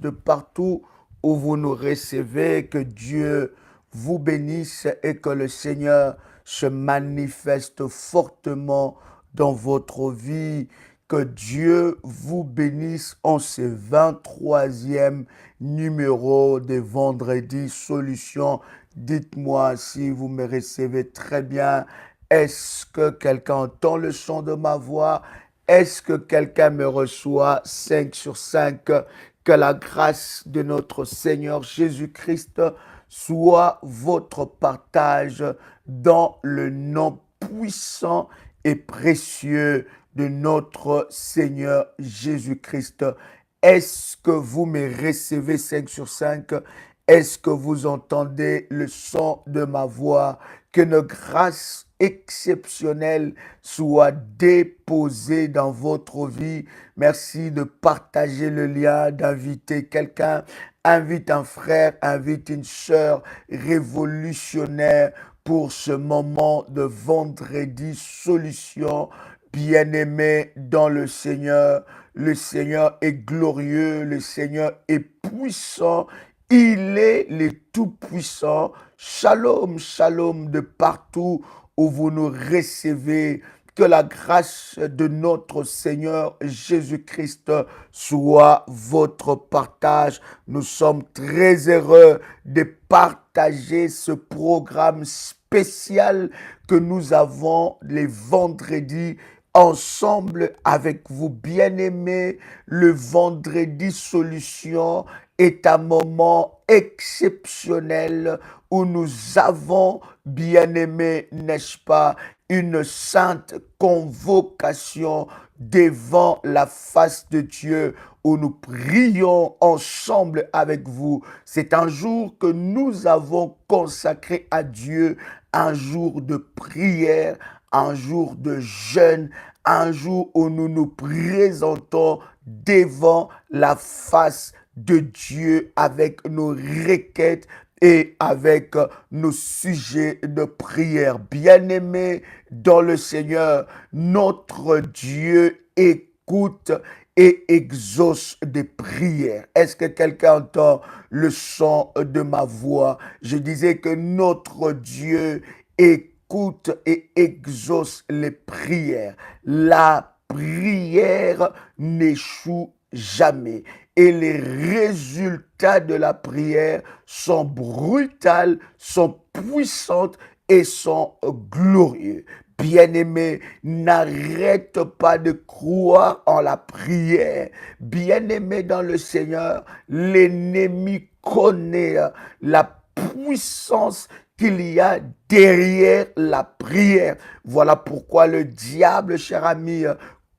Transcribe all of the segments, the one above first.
de partout où vous nous recevez. Que Dieu vous bénisse et que le Seigneur se manifeste fortement dans votre vie. Que Dieu vous bénisse en ce 23e numéro de Vendredi Solution. Dites-moi si vous me recevez très bien. Est-ce que quelqu'un entend le son de ma voix? Est-ce que quelqu'un me reçoit 5 sur 5? Que la grâce de notre Seigneur Jésus-Christ soit votre partage dans le nom puissant et précieux de notre Seigneur Jésus-Christ. Est-ce que vous me recevez 5 sur 5? Est-ce que vous entendez le son de ma voix? Qu'une grâce exceptionnelle soit déposée dans votre vie. Merci de partager le lien, d'inviter quelqu'un. Invite un frère, invite une sœur révolutionnaire pour ce moment de vendredi solution. Bien-aimé dans le Seigneur est glorieux, le Seigneur est puissant, il est le Tout-Puissant. Shalom, shalom de partout où vous nous recevez. Que la grâce de notre Seigneur Jésus-Christ soit votre partage. Nous sommes très heureux de partager ce programme spécial que nous avons les vendredis ensemble avec vous, bien-aimés. Le vendredi solution est un moment exceptionnel où nous avons, bien-aimés, n'est-ce pas, une sainte convocation devant la face de Dieu où nous prions ensemble avec vous. C'est un jour que nous avons consacré à Dieu, un jour de prière, un jour de jeûne, un jour où nous nous présentons devant la face de Dieu avec nos requêtes et avec nos sujets de prière. Bien-aimés dans le Seigneur, notre Dieu écoute et exauce des prières. Est-ce que quelqu'un entend le son de ma voix? Je disais que notre Dieu écoute et exauce les prières. La prière n'échoue jamais. Et les résultats de la prière sont brutaux, sont puissants et sont glorieux. Bien-aimé, n'arrête pas de croire en la prière. Bien-aimé dans le Seigneur, l'ennemi connaît la puissance qu'il y a derrière la prière. Voilà pourquoi le diable, cher ami,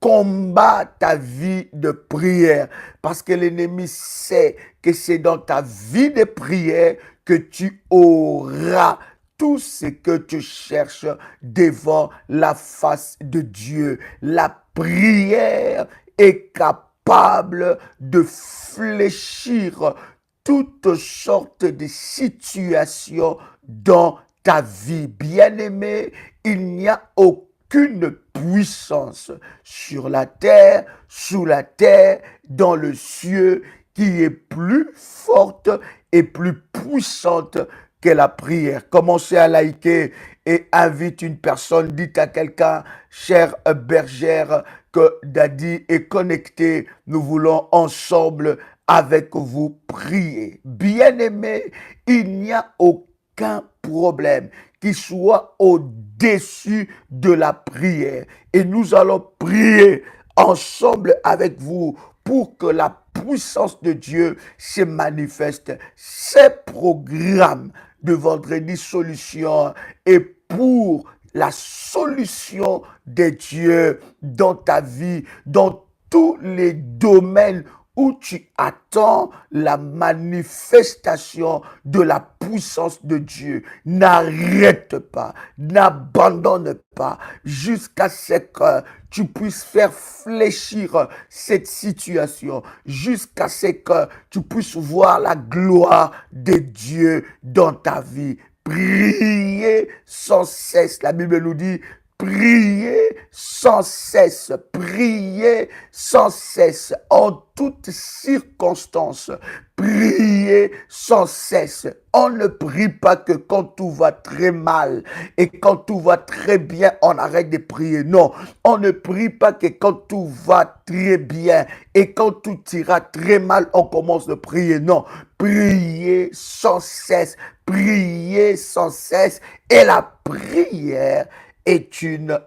combat ta vie de prière. Parce que l'ennemi sait que c'est dans ta vie de prière que tu auras tout ce que tu cherches devant la face de Dieu. La prière est capable de fléchir toutes sortes de situations dans ta vie. Bien-aimé, il n'y a aucune puissance sur la terre, sous la terre, dans le ciel, qui est plus forte et plus puissante que la prière. Commencez à liker et invite une personne. Dites à quelqu'un, chère bergère, que Daddy est connecté. Nous voulons ensemble avec vous prier. Bien-aimé, il n'y a aucun problème qui soit au-dessus de la prière. Et nous allons prier ensemble avec vous pour que la puissance de Dieu se manifeste. Ces programmes de vendredi solution et pour la solution de Dieu dans ta vie, dans tous les domaines où tu attends la manifestation de la puissance de Dieu. N'arrête pas, n'abandonne pas jusqu'à ce que tu puisses faire fléchir cette situation, jusqu'à ce que tu puisses voir la gloire de Dieu dans ta vie. Priez sans cesse. La Bible nous dit Priez sans cesse, priez sans cesse, en toutes circonstances. Priez sans cesse. On ne prie pas que quand tout va très mal et quand tout va très bien, on arrête de prier. Non, on ne prie pas que quand tout va très bien et quand tout ira très mal, on commence de prier. Non, priez sans cesse, priez sans cesse. Et la prière est une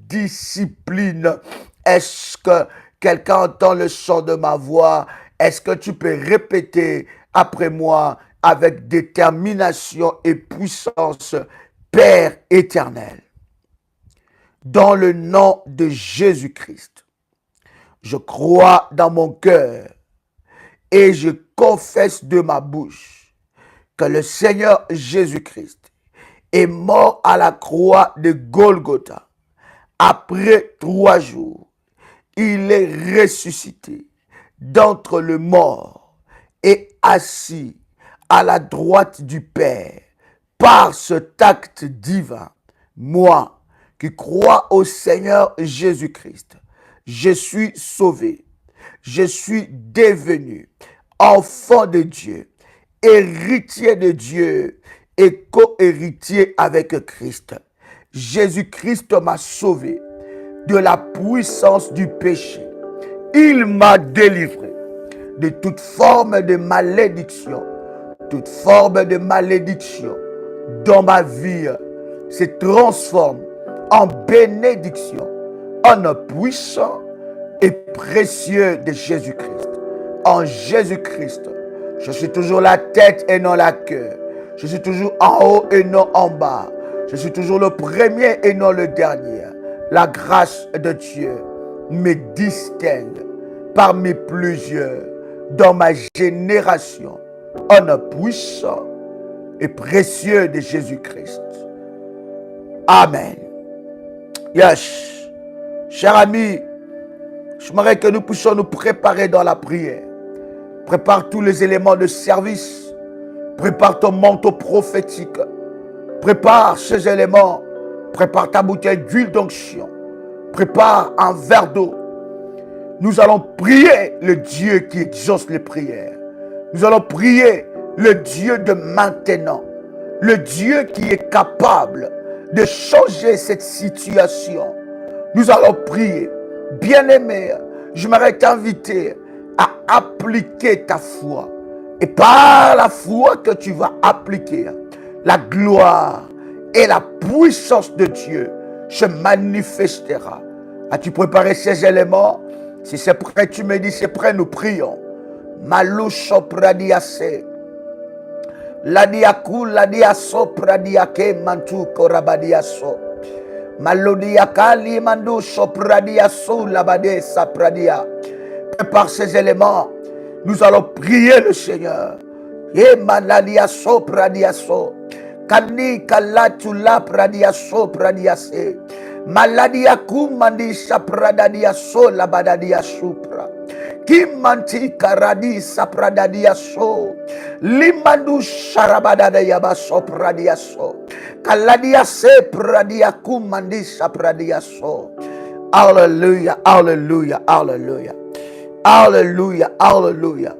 discipline. Est-ce que quelqu'un entend le son de ma voix? Est-ce que tu peux répéter après moi avec détermination et puissance? Père éternel, dans le nom de Jésus-Christ, je crois dans mon cœur et je confesse de ma bouche que le Seigneur Jésus-Christ est mort à la croix de Golgotha. Après 3 jours, il est ressuscité d'entre les morts et assis à la droite du Père. Par cet acte divin, moi qui crois au Seigneur Jésus-Christ, je suis sauvé, je suis devenu enfant de Dieu, héritier de Dieu et co-héritier avec Christ. Jésus-Christ m'a sauvé de la puissance du péché. Il m'a délivré de toute forme de malédiction. Toute forme de malédiction dans ma vie se transforme en bénédiction, en un puissant et précieux de Jésus-Christ. En Jésus-Christ, je suis toujours la tête et non la queue. Je suis toujours en haut et non en bas. Je suis toujours le premier et non le dernier. La grâce de Dieu me distingue parmi plusieurs dans ma génération en un puissant et précieux de Jésus-Christ. Amen. Yes. Chers amis, j'aimerais que nous puissions nous préparer dans la prière. Prépare tous les éléments de service. Prépare ton manteau prophétique. Prépare ces éléments. Prépare ta bouteille d'huile d'onction. Prépare un verre d'eau. Nous allons prier le Dieu qui exauce les prières. Nous allons prier le Dieu de maintenant. Le Dieu qui est capable de changer cette situation. Nous allons prier. Bien-aimé, j'aimerais t'inviter à appliquer ta foi. Et par la foi que tu vas appliquer, la gloire et la puissance de Dieu se manifestera. As-tu préparé ces éléments? Si c'est prêt, tu me dis c'est prêt, nous prions. Malusho pradiase. Ladiaku ladiaso pradiake mantu korabadiaso. Malodiakali mandu sopradiaso labadesa pradia. Prépare ces éléments. Nous allons prier le Seigneur. Et maladiaso pradiaso. Kani kalatula pradiaso pradiase. Maladiaku mandisha pradadiaso labadadia supra. Kimanti karadi sapradiaso. Limandu sharabadada yabaso pradiaso. Kaladiase pradiaku mandisha pradiaso. Alléluia, alléluia, alléluia. Alléluia, alléluia.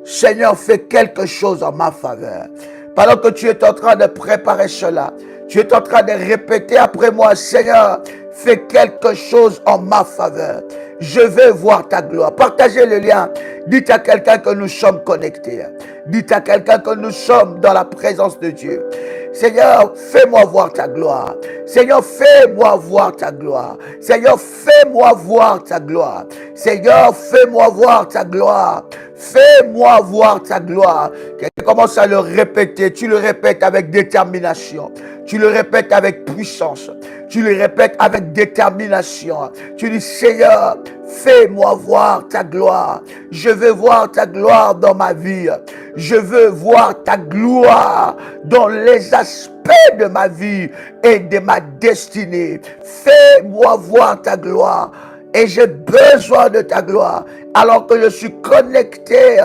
Seigneur, fais quelque chose en ma faveur. Pendant que tu es en train de préparer cela, tu es en train de répéter après moi, Seigneur, fais quelque chose en ma faveur. Je veux voir ta gloire. Partagez le lien. Dites à quelqu'un que nous sommes connectés. Dites à quelqu'un que nous sommes dans la présence de Dieu. Seigneur, fais-moi voir ta gloire. Seigneur, fais-moi voir ta gloire. Seigneur, fais-moi voir ta gloire. Seigneur, fais-moi voir ta gloire. Fais-moi voir ta gloire. Tu commences à le répéter. Tu le répètes avec détermination. Tu le répètes avec puissance. Tu le répètes avec détermination. Tu dis, Seigneur, fais-moi voir ta gloire. Je veux voir ta gloire dans ma vie. Je veux voir ta gloire dans les aspects de ma vie et de ma destinée. Fais-moi voir ta gloire. Et j'ai besoin de ta gloire. Alors que je suis connecté,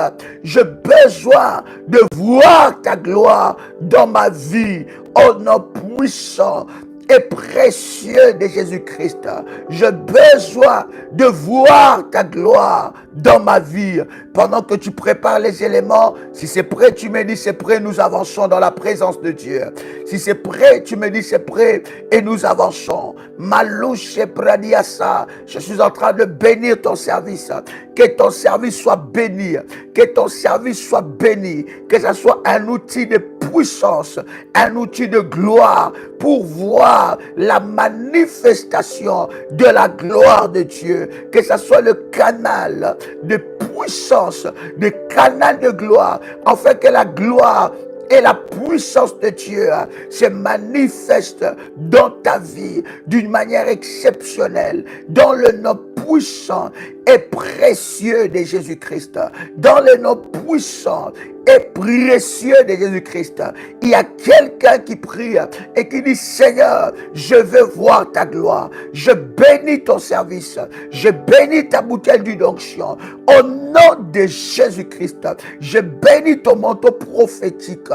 j'ai besoin de voir ta gloire dans ma vie. Au nom puissant et précieux de Jésus-Christ. J'ai besoin de voir ta gloire dans ma vie. Pendant que tu prépares les éléments, si c'est prêt, tu me dis c'est prêt, nous avançons dans la présence de Dieu. Si c'est prêt, tu me dis c'est prêt et nous avançons. Malouche et Pradiasa, je suis en train de bénir ton service. Que ton service soit béni, que ton service soit béni, que ce soit un outil de puissance, un outil de gloire pour voir la manifestation de la gloire de Dieu, que ce soit le canal de puissance, le canal de gloire, afin que la gloire et la puissance de Dieu se manifeste dans ta vie d'une manière exceptionnelle, dans le nom puissant et précieux de Jésus-Christ, dans le nom puissant et précieux de Jésus-Christ. Il y a quelqu'un qui prie et qui dit: Seigneur, je veux voir ta gloire. Je bénis ton service. Je bénis ta bouteille d'onction. Au nom de Jésus-Christ, je bénis ton manteau prophétique.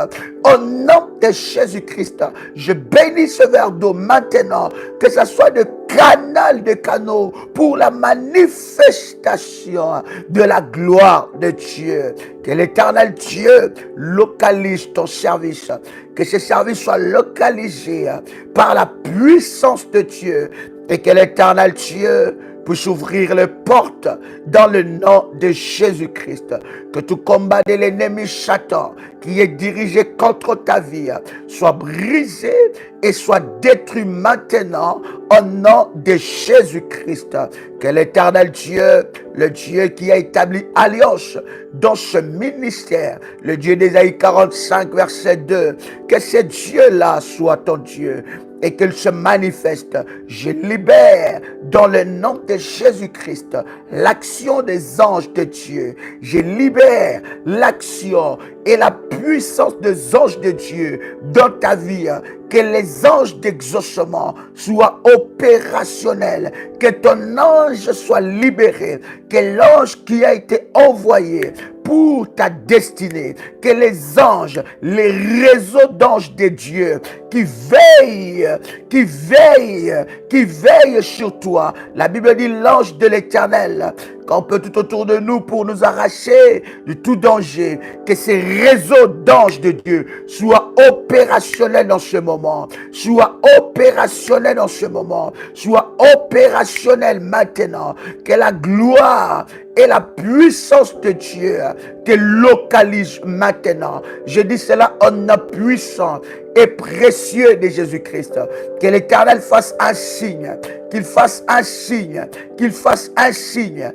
Au nom de Jésus-Christ, je bénis ce verre d'eau maintenant, que ce soit de canal de canaux pour la manifestation de la gloire de Dieu. Que l'Éternel Dieu localise ton service, que ce service soit localisé par la puissance de Dieu, et que l'Éternel Dieu puisse ouvrir les portes dans le nom de Jésus-Christ. Que tout combat de l'ennemi Satan qui est dirigé contre ta vie soit brisé et soit détruit maintenant au nom de Jésus-Christ. Que l'Éternel Dieu, le Dieu qui a établi alliance dans ce ministère, le Dieu d'Ésaïe 45 verset 2, que ce Dieu-là soit ton Dieu et qu'il se manifeste. Je libère dans le nom de Jésus-Christ l'action des anges de Dieu. Je libère l'action et la puissance des anges de Dieu dans ta vie. Que les anges d'exaucement soient opérationnels, que ton ange soit libéré, que l'ange qui a été envoyé pour ta destinée, que les anges, les réseaux d'anges de Dieu qui veillent sur toi. La Bible dit l'ange de l'Éternel campe tout autour de nous pour nous arracher de tout danger. Que ces réseaux d'anges de Dieu soient opérationnels dans ce moment, soient opérationnels dans ce moment, soient opérationnels maintenant. Que la gloire et la puissance de Dieu te localise maintenant. Je dis cela en nom puissant et précieux de Jésus-Christ. Que l'Éternel fasse un signe, qu'il fasse un signe, qu'il fasse un signe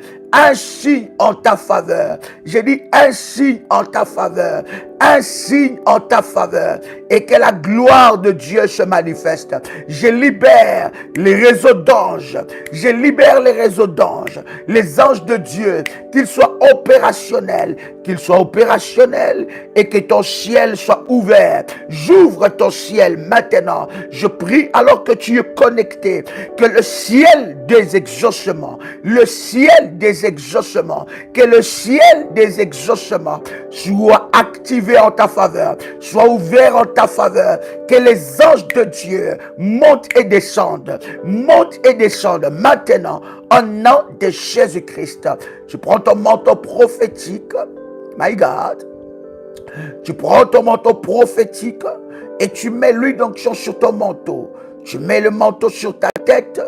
en ta faveur. Je dis un signe en ta faveur, un signe en ta faveur, et que la gloire de Dieu se manifeste. Je libère les réseaux d'anges, je libère les réseaux d'anges, les anges de Dieu, qu'ils soient opérationnels, et que ton ciel soit ouvert. J'ouvre ton ciel maintenant. Je prie alors que tu es connecté, que le ciel des exaucements, que le ciel des exaucements soit activé en ta faveur, soit ouvert en ta faveur, que les anges de Dieu montent et descendent maintenant au nom de Jésus-Christ. Tu prends ton manteau prophétique, my God, tu prends ton manteau prophétique et tu mets l'huile d'onction sur ton manteau. Tu mets le manteau sur ta tête,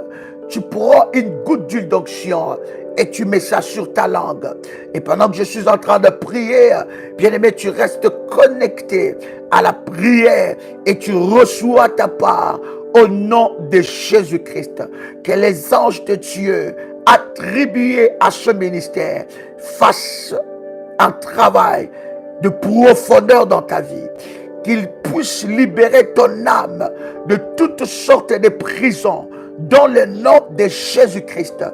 tu prends une goutte d'huile d'onction et tu mets ça sur ta langue. Et pendant que je suis en train de prier, bien-aimé, tu restes connecté à la prière et tu reçois ta part au nom de Jésus-Christ. Que les anges de Dieu attribués à ce ministère fassent un travail de profondeur dans ta vie. Qu'il puisse libérer ton âme de toutes sortes de prisons dans le nom de Jésus-Christ.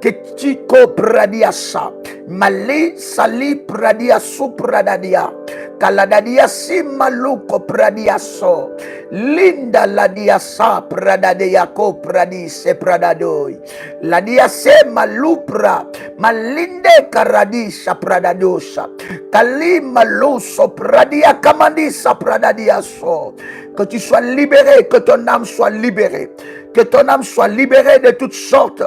ketiko pradiasa. Mali sali pradia supradadia. Kaladadia simaluko pradiaso. Linda ladiasa pradadeyako pradise pradadoi. Ladiase malupra. Malinde karadisha pradadosa. Kalima luso pradia kamandisa pradadiaso. Que tu sois libéré, que ton âme soit libérée. Que ton âme soit libérée de toutes sortes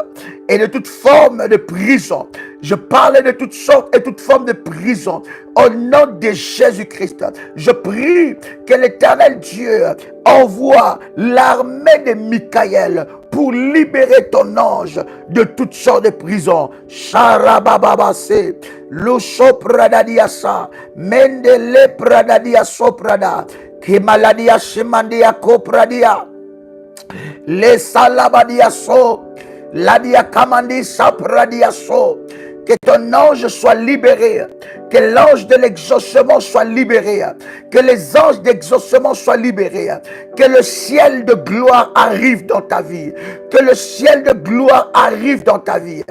et de toutes formes de prison. Je parle de toutes sortes et toutes formes de prison. Au nom de Jésus-Christ, je prie que l'Éternel Dieu envoie l'armée de Michaël pour libérer ton ange de toutes sortes de prisons. Sharabababase, Lusho Pradadiasa, Mendele Pradadia Soprada, Kimaladia Shimandia Kopradia. Les salabadiaso, ladia kamandi sapradiaso, que ton ange soit libéré, que l'ange de l'exaucement soit libéré, que les anges d'exaucement soient libérés, que le ciel de gloire arrive dans ta vie, que le ciel de gloire arrive dans ta vie,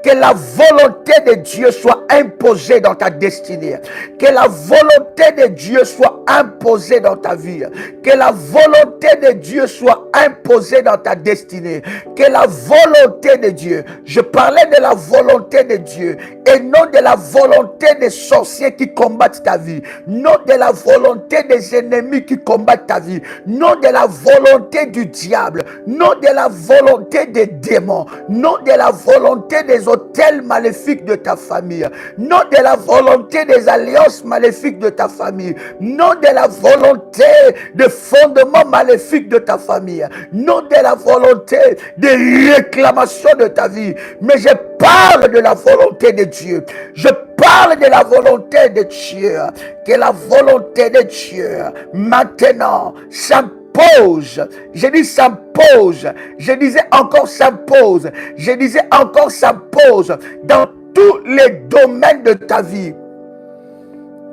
que la volonté de Dieu soit imposée dans ta destinée, que la volonté de Dieu soit imposée dans ta vie, que la volonté de Dieu soit imposée dans ta destinée, que la volonté de Dieu, je parlais de la volonté de Dieu et non de la volonté des sorciers qui combattent ta vie, non de la volonté des ennemis qui combattent ta vie, non de la volonté du diable, non de la volonté des démons, non de la volonté des hôtels maléfiques de ta famille, non de la volonté des alliances maléfiques de ta famille, non de la volonté des fondements maléfiques de ta famille, non de la volonté des réclamations de ta vie, mais je parle de la volonté de Dieu. Je parle de la volonté de Dieu. Que la volonté de Dieu maintenant s'impose. Je dis s'impose. Je disais encore s'impose. Je disais encore s'impose dans tous les domaines de ta vie.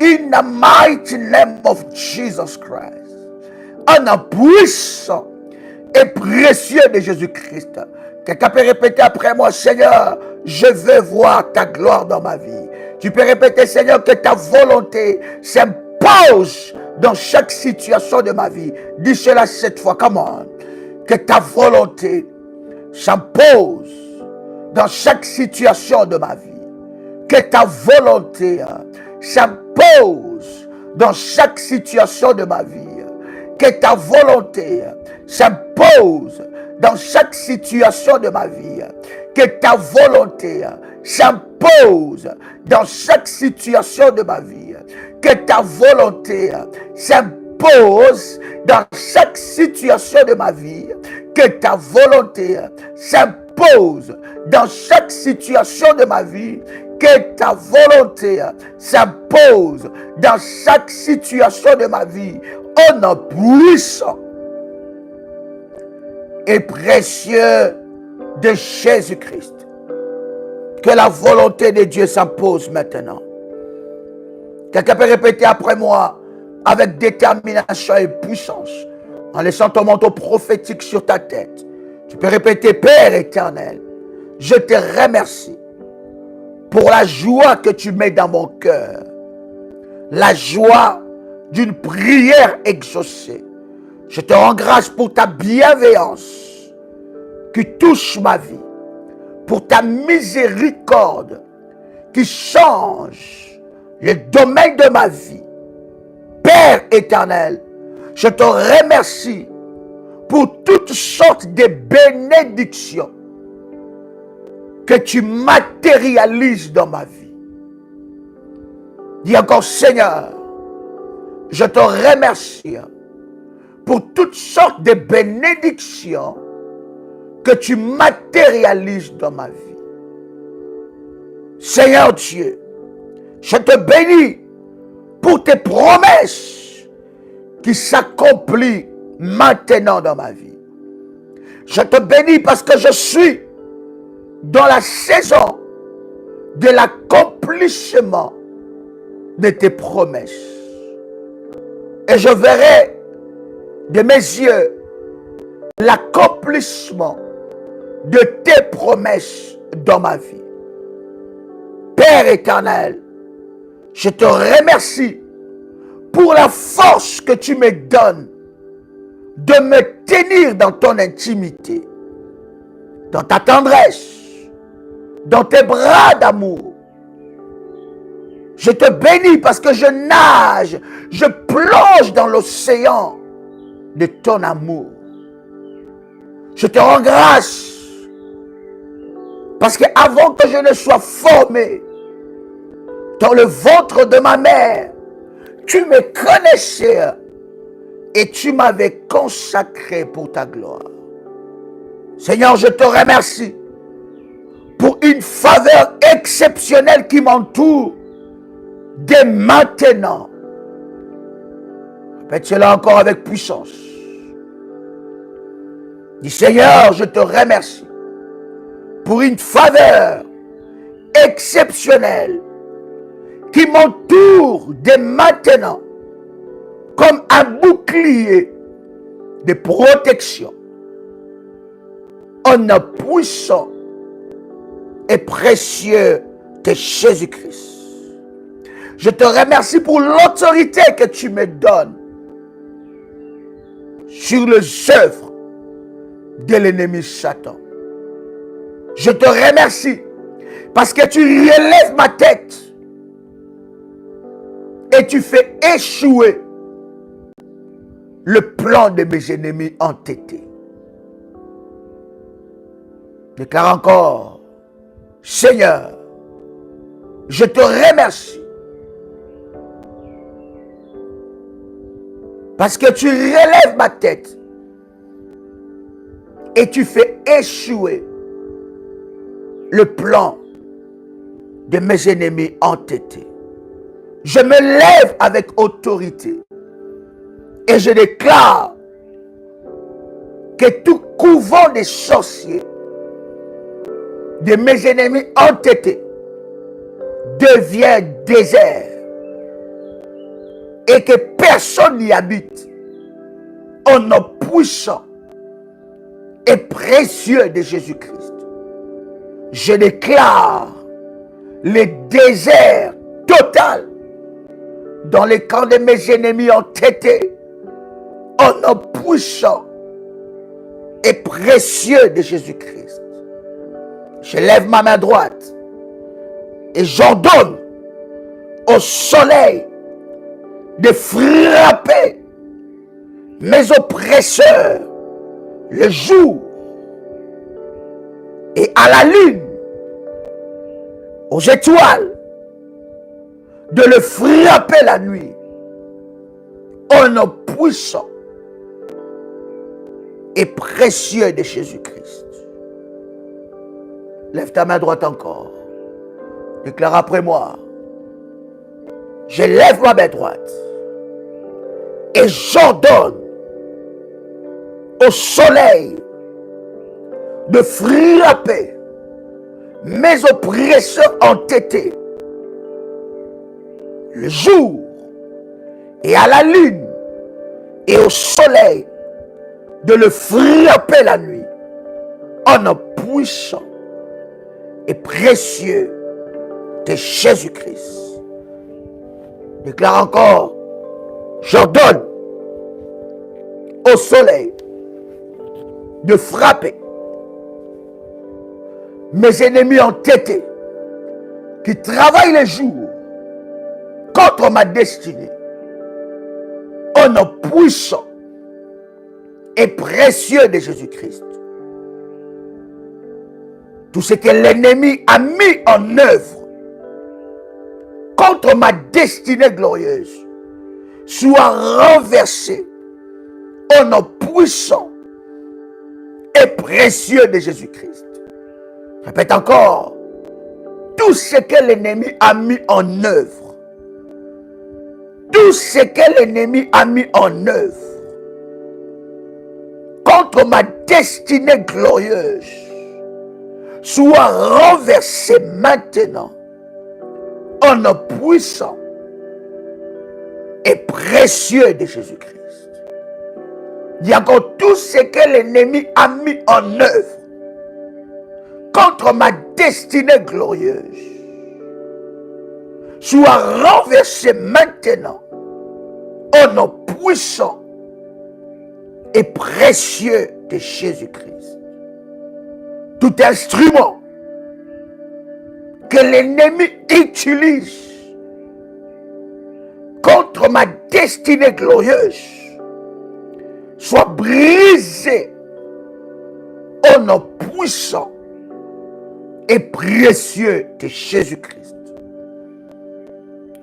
In the mighty name of Jesus Christ. En nom puissant et précieux de Jésus-Christ. Quelqu'un peut répéter après moi, Seigneur, je veux voir ta gloire dans ma vie. Tu peux répéter, Seigneur, que ta volonté s'impose dans chaque situation de ma vie. Dis cela 7 fois, come on. Que ta volonté s'impose dans chaque situation de ma vie. Que ta volonté s'impose dans chaque situation de ma vie. Que ta volonté s'impose dans chaque situation de ma vie. Que ta volonté s'impose dans chaque situation de ma vie. Que ta volonté s'impose dans chaque situation de ma vie. Que ta volonté s'impose dans chaque situation de ma vie. Que ta volonté s'impose dans chaque situation de ma vie. Au nom puissant et précieux de Jésus-Christ. Que la volonté de Dieu s'impose maintenant. Quelqu'un peut répéter après moi avec détermination et puissance, en laissant ton manteau prophétique sur ta tête. Tu peux répéter, Père éternel, je te remercie pour la joie que tu mets dans mon cœur. La joie d'une prière exaucée. Je te rends grâce pour ta bienveillance qui touche ma vie, pour ta miséricorde qui change le domaine de ma vie. Père éternel, je te remercie pour toutes sortes de bénédictions que tu matérialises dans ma vie. Dis encore, Seigneur, je te remercie pour toutes sortes de bénédictions que tu matérialises dans ma vie. Seigneur Dieu, je te bénis pour tes promesses qui s'accomplissent maintenant dans ma vie. Je te bénis parce que je suis dans la saison de l'accomplissement de tes promesses. Et je verrai de mes yeux l'accomplissement de tes promesses dans ma vie. Père éternel, je te remercie pour la force que tu me donnes de me tenir dans ton intimité, dans ta tendresse, dans tes bras d'amour. Je te bénis parce que je nage, je plonge dans l'océan de ton amour. Je te rends grâce parce qu'avant que je ne sois formé dans le ventre de ma mère, tu me connaissais et tu m'avais consacré pour ta gloire. Seigneur, je te remercie pour une faveur exceptionnelle qui m'entoure dès maintenant. Répète cela encore avec puissance. Dis Seigneur, je te remercie pour une faveur exceptionnelle qui m'entoure dès maintenant comme un bouclier de protection. Au nom puissant et précieux de Jésus-Christ. Je te remercie pour l'autorité que tu me donnes sur les œuvres de l'ennemi Satan. Je te remercie parce que tu relèves ma tête et tu fais échouer le plan de mes ennemis entêtés. Déclare encore, Seigneur, je te remercie parce que tu relèves ma tête et tu fais échouer le plan de mes ennemis entêtés. Je me lève avec autorité et je déclare que tout couvent des sorciers de mes ennemis entêtés devient désert et que personne n'y habite. Au nom puissant et précieux de Jésus-Christ, je déclare le désert total dans les camps de mes ennemis entêtés. Au nom puissant et précieux de Jésus-Christ, je lève ma main droite et j'ordonne au soleil de frapper mes oppresseurs le jour et à la lune, aux étoiles, de le frapper la nuit. Au nom puissant et précieux de Jésus-Christ. Lève ta main droite encore. Déclare après moi. Je lève ma main droite et j'ordonne au soleil de frapper mes oppresseurs entêtés le jour et à la lune et au soleil de le frapper la nuit. En nom puissant et précieux de Jésus-Christ. Déclare encore, j'ordonne au soleil de frapper mes ennemis entêtés qui travaillent les jours contre ma destinée. Au nom puissant et précieux de Jésus-Christ. Tout ce que l'ennemi a mis en œuvre contre ma destinée glorieuse soit renversé au nom puissant et précieux de Jésus-Christ. Répète encore, tout ce que l'ennemi a mis en œuvre, tout ce que l'ennemi a mis en œuvre contre ma destinée glorieuse soit renversé maintenant au nom puissant et précieux de Jésus-Christ. Il y a encore tout ce que l'ennemi a mis en œuvre contre ma destinée glorieuse soit renversé maintenant au nom puissant et précieux de Jésus-Christ. Tout instrument que l'ennemi utilise contre ma destinée glorieuse soit brisé au nom puissant et précieux de Jésus-Christ.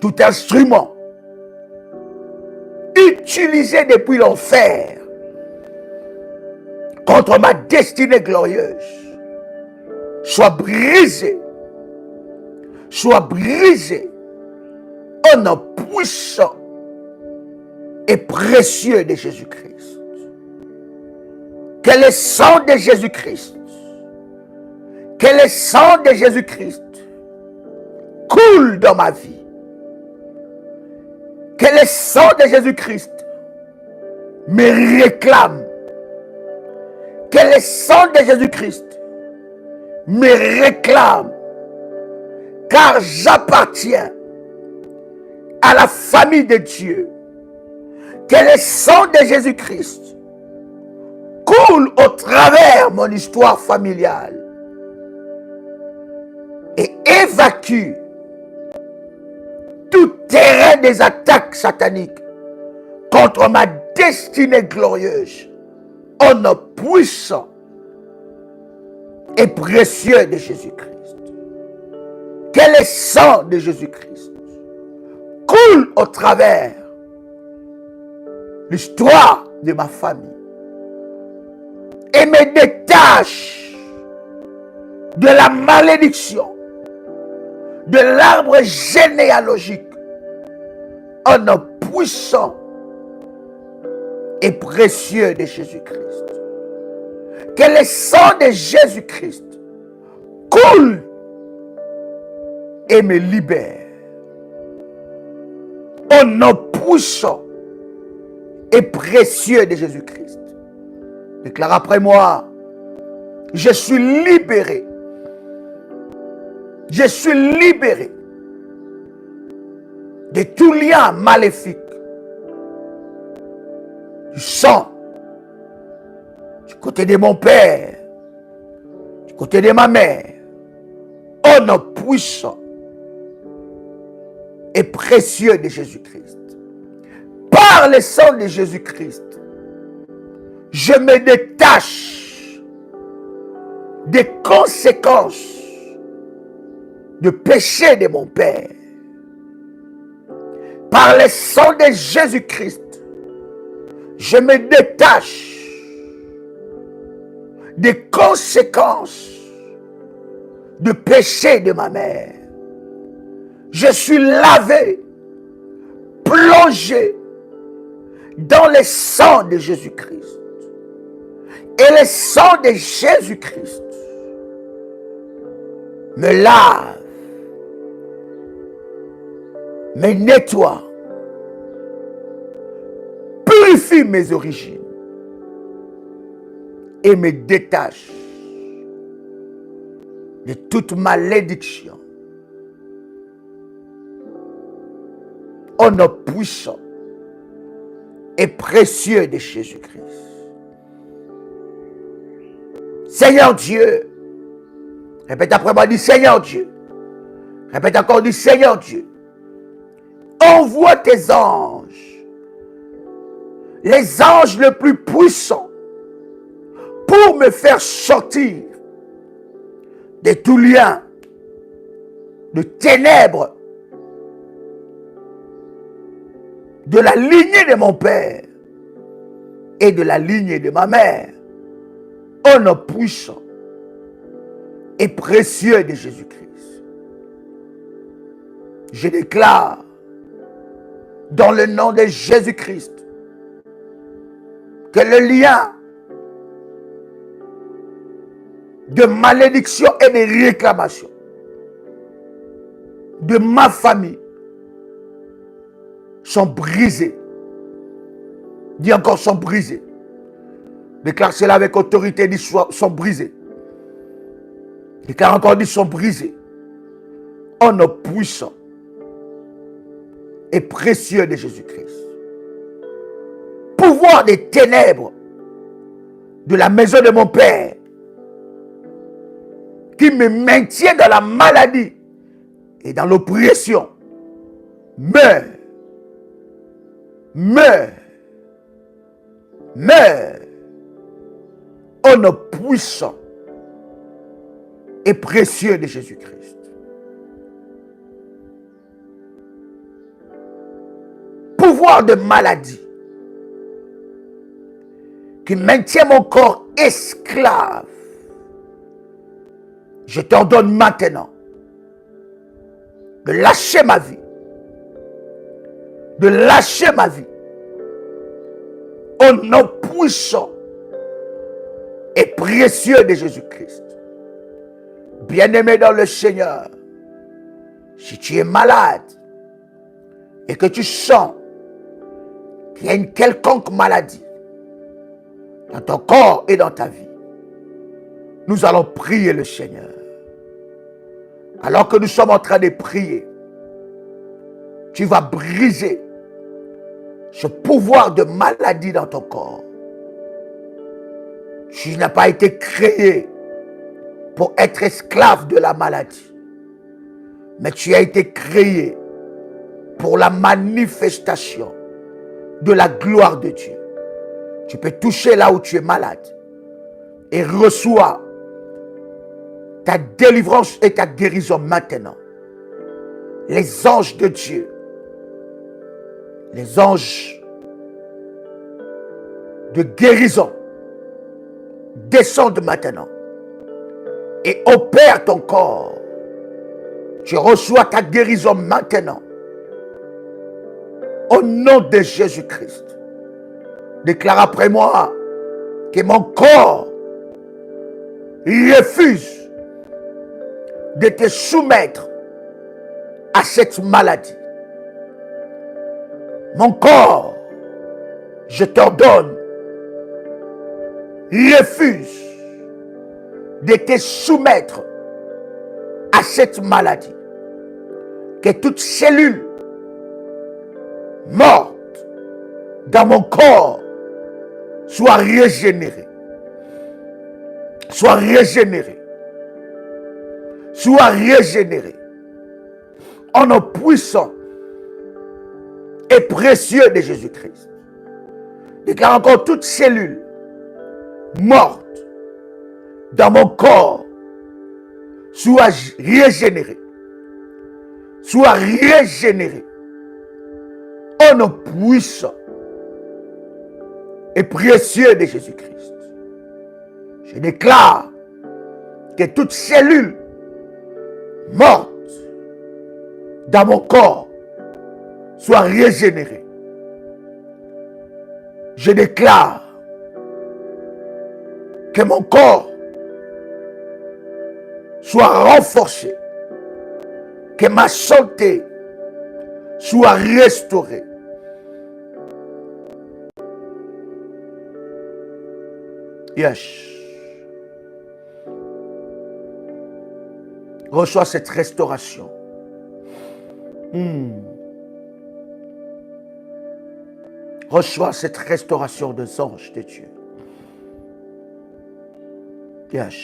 Tout instrument utilisé depuis l'enfer contre ma destinée glorieuse soit brisé au nom puissant et précieux de Jésus-Christ. Que le sang de Jésus-Christ, coule dans ma vie. Que le sang de Jésus-Christ me réclame. Que le sang de Jésus-Christ me réclame. Car j'appartiens à la famille de Dieu. Que le sang de Jésus-Christ coule au travers mon histoire familiale et évacue tout terrain des attaques sataniques contre ma destinée glorieuse au nom puissant et précieux de Jésus-Christ. Que le sang de Jésus-Christ coule au travers l'histoire de ma famille et me détache de la malédiction de l'arbre généalogique au nom puissant et précieux de Jésus-Christ. Que le sang de Jésus-Christ coule et me libère au nom puissant et précieux de Jésus-Christ. Déclare après moi: je suis libéré. Je suis libéré de tout lien maléfique du sang du côté de mon père, du côté de ma mère, au nom puissant et précieux de Jésus-Christ. Par le sang de Jésus-Christ, je me détache des conséquences de péché de mon père. Par le sang de Jésus-Christ, je me détache des conséquences de péché de ma mère. Je suis lavé, plongé dans le sang de Jésus-Christ. Et le sang de Jésus-Christ me lave, me nettoie, purifie mes origines et me détache de toute malédiction. Au nom puissant et précieux de Jésus-Christ. Seigneur Dieu, répète après moi, dis Seigneur Dieu. Répète encore, dis Seigneur Dieu. Envoie tes anges, les anges les plus puissants, pour me faire sortir de tout lien de ténèbres de la lignée de mon père et de la lignée de ma mère, au nom puissant et précieux de Jésus-Christ. Je déclare dans le nom de Jésus-Christ que le lien de malédiction et de réclamation de ma famille sont brisés. Dis encore, sont brisés. Déclare cela avec autorité, dis sont brisés. Déclare encore, ils sont brisés. Au nom puissant et précieux de Jésus-Christ. Pouvoir des ténèbres de la maison de mon Père qui me maintient dans la maladie et dans l'oppression. Meurs. Meurs. Meurs. Au nom puissant et précieux de Jésus-Christ. Pouvoir de maladie qui maintient mon corps esclave. Je t'ordonne maintenant de lâcher ma vie. De lâcher ma vie. Au nom puissant et précieux de Jésus-Christ. Bien-aimé dans le Seigneur, si tu es malade et que tu sens qu'il y a une quelconque maladie dans ton corps et dans ta vie, nous allons prier le Seigneur. Alors que nous sommes en train de prier, tu vas briser ce pouvoir de maladie dans ton corps. Tu n'as pas été créé pour être esclave de la maladie, mais tu as été créé pour la manifestation de la gloire de Dieu. Tu peux toucher là où tu es malade et reçois ta délivrance et ta guérison maintenant. Les anges de Dieu, les anges de guérison descendent maintenant et opèrent ton corps. Tu reçois ta guérison maintenant. Au nom de Jésus-Christ, déclare après moi que mon corps refuse de te soumettre à cette maladie. Mon corps, je t'ordonne, refuse de te soumettre à cette maladie. Que toute cellule morte dans mon corps soit régénérée. Soit régénérée. Soit régénérée. En nom puissant et précieux de Jésus-Christ. Déclare encore toute cellule morte dans mon corps soit régénérée. Soit régénérée. Au nom puissant et précieux de Jésus-Christ. Je déclare que toute cellule morte dans mon corps soit régénérée. Je déclare que mon corps soit renforcé, que ma santé soit restaurée. Yes. Reçois cette restauration. Reçois cette restauration des anges de Dieu. Yes.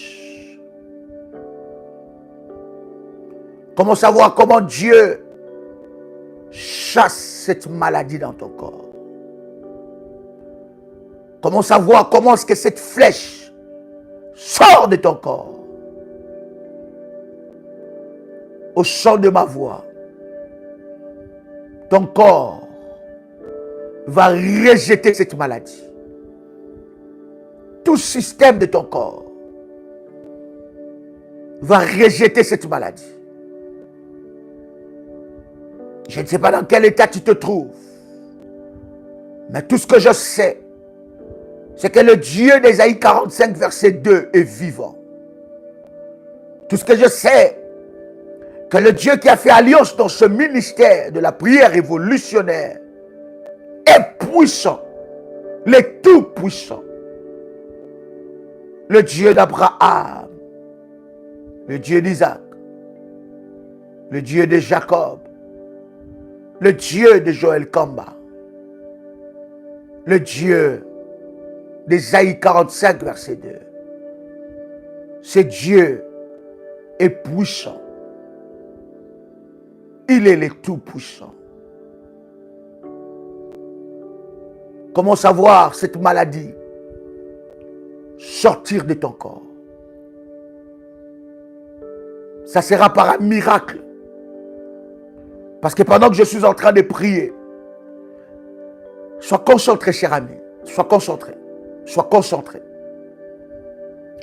Comment savoir comment Dieu chasse cette maladie dans ton corps? Comment savoir comment est-ce que cette flèche sort de ton corps? Au son de ma voix, ton corps va rejeter cette maladie. Tout système de ton corps va rejeter cette maladie. Je ne sais pas dans quel état tu te trouves, mais tout ce que je sais, c'est que le Dieu d'Ésaïe 45, verset 2 est vivant. Tout ce que je sais, que le Dieu qui a fait alliance dans ce ministère de la prière révolutionnaire est puissant, le tout-puissant. Le Dieu d'Abraham, le Dieu d'Isaac, le Dieu de Jacob, le Dieu de Joël Kamba, le Dieu d'Ésaïe 45, verset 2. Ce Dieu est puissant. Il est le tout-puissant. Comment savoir cette maladie sortir de ton corps? Ça sera par un miracle. Parce que pendant que je suis en train de prier, sois concentré, cher ami. Sois concentré. Sois concentré.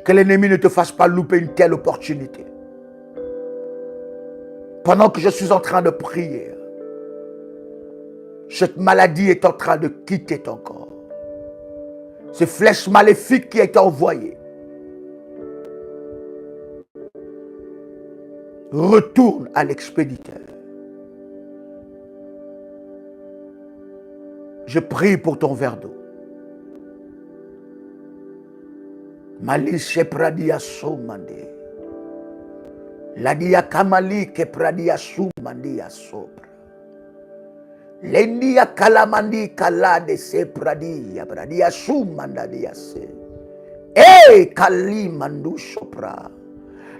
Que l'ennemi ne te fasse pas louper une telle opportunité. Pendant que je suis en train de prier, cette maladie est en train de quitter ton corps. Ces flèches maléfiques qui est envoyée retourne à l'expéditeur. Je prie pour ton verre d'eau. Malice pradia soumande. Ladia kamali ke pradia soumandia sopra. Lendia kalamandi kalade se pradia soumandadia se. Kali mandu sopra.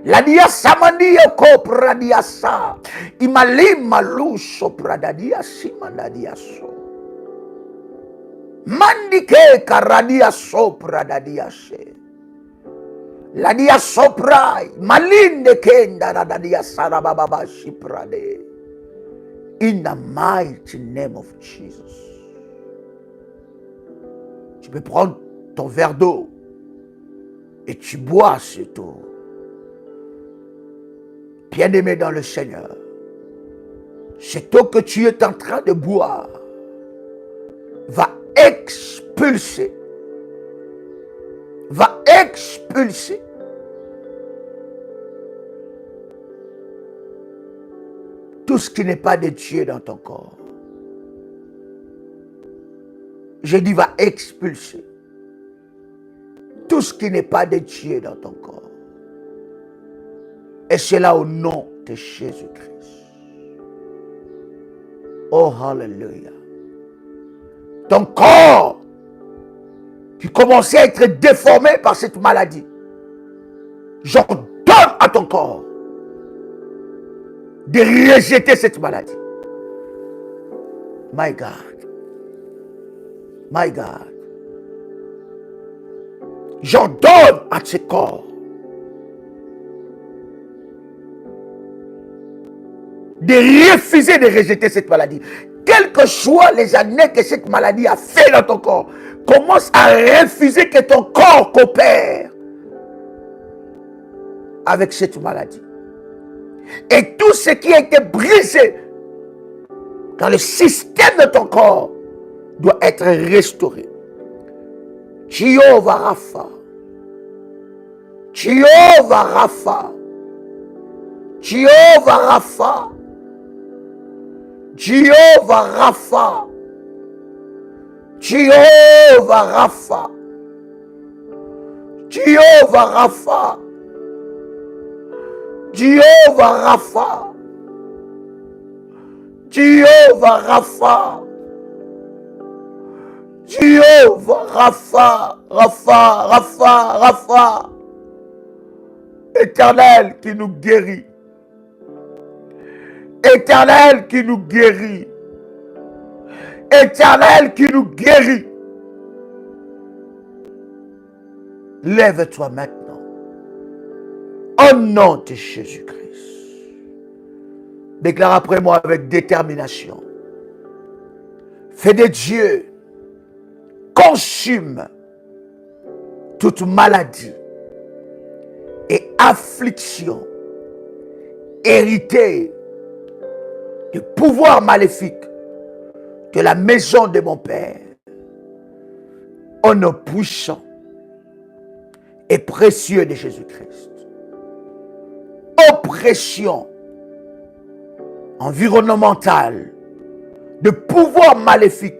Ladia samandia ko pradia sa. Imali malu sopra dadia simandadia so. Mandike karadia sopra dadia se. La dia sopra, malinde kenda da dia sarababa shiprade. In the mighty name of Jesus. Tu peux prendre ton verre d'eau et tu bois cette eau. Bien-aimé dans le Seigneur, cette eau que tu es en train de boire va expulser tout ce qui n'est pas de Dieu dans ton corps. Je dis va expulser tout ce qui n'est pas de Dieu dans ton corps. Et cela au nom de Jésus-Christ. Oh, hallelujah. Ton corps qui commençait à être déformé par cette maladie, j'ordonne à ton corps de rejeter cette maladie. My God. My God. J'ordonne à ce corps de refuser de rejeter cette maladie. Quelles que soient les années que cette maladie a fait dans ton corps, commence à refuser que ton corps coopère avec cette maladie. Et tout ce qui a été brisé dans le système de ton corps doit être restauré. Jéhovah Rapha. Jéhovah Rapha. Jéhovah Rapha. Jéhovah Rapha. Jéhovah Rapha. Jéhovah Rapha. Jéhovah Rapha. Jéhovah Rapha. Jéhovah Rapha. Rapha, Rapha, Rapha. Éternel qui nous guérit. Éternel qui nous guérit. Éternel qui nous guérit. Lève-toi maintenant. Au nom de Jésus-Christ. Déclare après moi avec détermination. Fais de Dieu. Consume toute maladie et affliction héritée du pouvoir maléfique de la maison de mon Père. Au nom puissant et précieux de Jésus-Christ. Oppression environnementale de pouvoir maléfique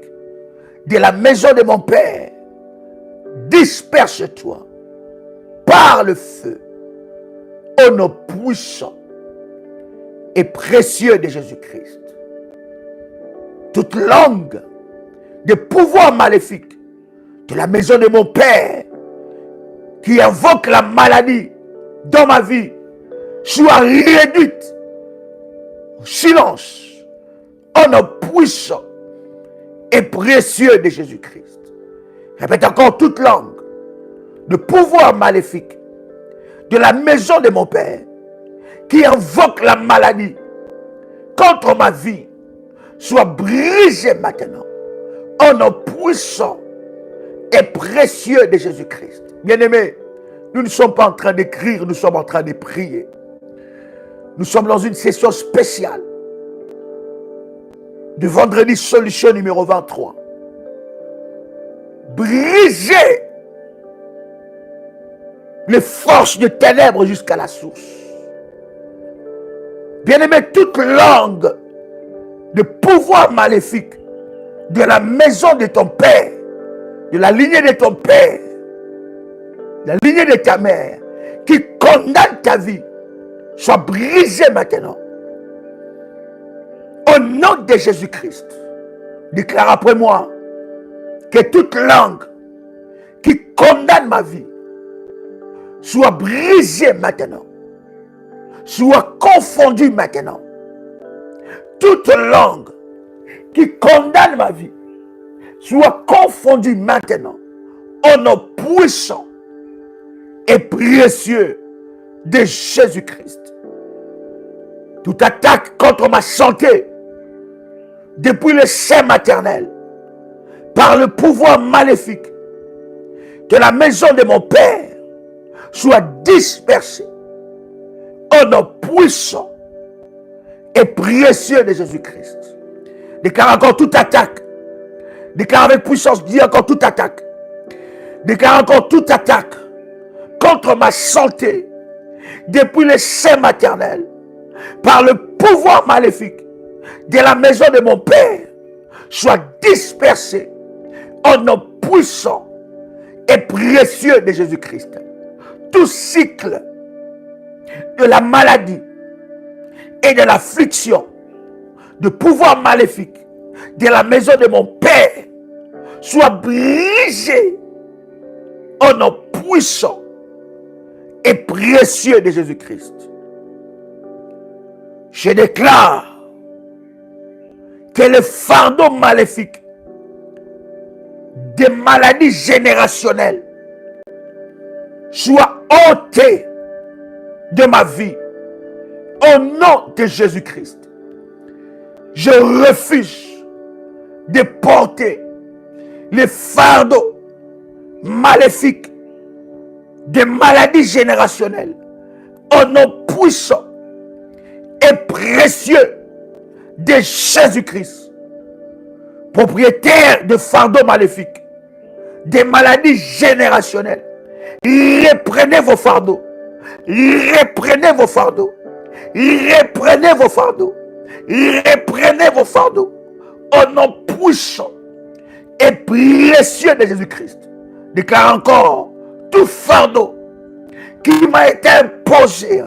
de la maison de mon Père, disperse-toi par le feu au nom puissant et précieux de Jésus-Christ. Toute langue de pouvoir maléfique de la maison de mon Père qui invoque la maladie dans ma vie soit réduite au silence au nom puissant et précieux de Jésus-Christ. Répète encore: toute langue de pouvoir maléfique de la maison de mon Père qui invoque la maladie contre ma vie soit brisée maintenant au nom puissant et précieux de Jésus-Christ. Bien-aimés, nous ne sommes pas en train d'écrire, nous sommes en train de prier. Nous sommes dans une session spéciale de vendredi solution numéro 23. Briser les forces de ténèbres jusqu'à la source. Bien-aimé, toute langue de pouvoir maléfique de la maison de ton père, de la lignée de ton père, de la lignée de ta mère, qui condamne ta vie, soit brisée maintenant. Au nom de Jésus-Christ, déclare après moi que toute langue qui condamne ma vie soit brisée maintenant, soit confondue maintenant. Toute langue qui condamne ma vie soit confondue maintenant au nom puissant et précieux de Jésus-Christ. Toute attaque contre ma santé depuis le sein maternel par le pouvoir maléfique de la maison de mon Père soit dispersée au nom puissant et précieux de Jésus-Christ. Déclare encore toute attaque. Déclare avec puissance, dis encore toute attaque. Déclare encore toute attaque contre ma santé depuis le sein maternel par le pouvoir maléfique de la maison de mon Père soit dispersée au nom puissant et précieux de Jésus-Christ. Tout cycle de la maladie et de l'affliction, de pouvoir maléfique de la maison de mon Père soit brisé au nom puissant et précieux de Jésus-Christ. Je déclare que le fardeau maléfique des maladies générationnelles soit ôté de ma vie au nom de Jésus-Christ. Je refuse de porter les fardeaux maléfiques des maladies générationnelles au nom puissant et précieux de Jésus-Christ. Propriétaire de fardeaux maléfiques, des maladies générationnelles, reprenez vos fardeaux, reprenez vos fardeaux, reprenez vos fardeaux, reprenez vos fardeaux au nom puissant et précieux de Jésus-Christ. Déclare encore: tout fardeau qui m'a été imposé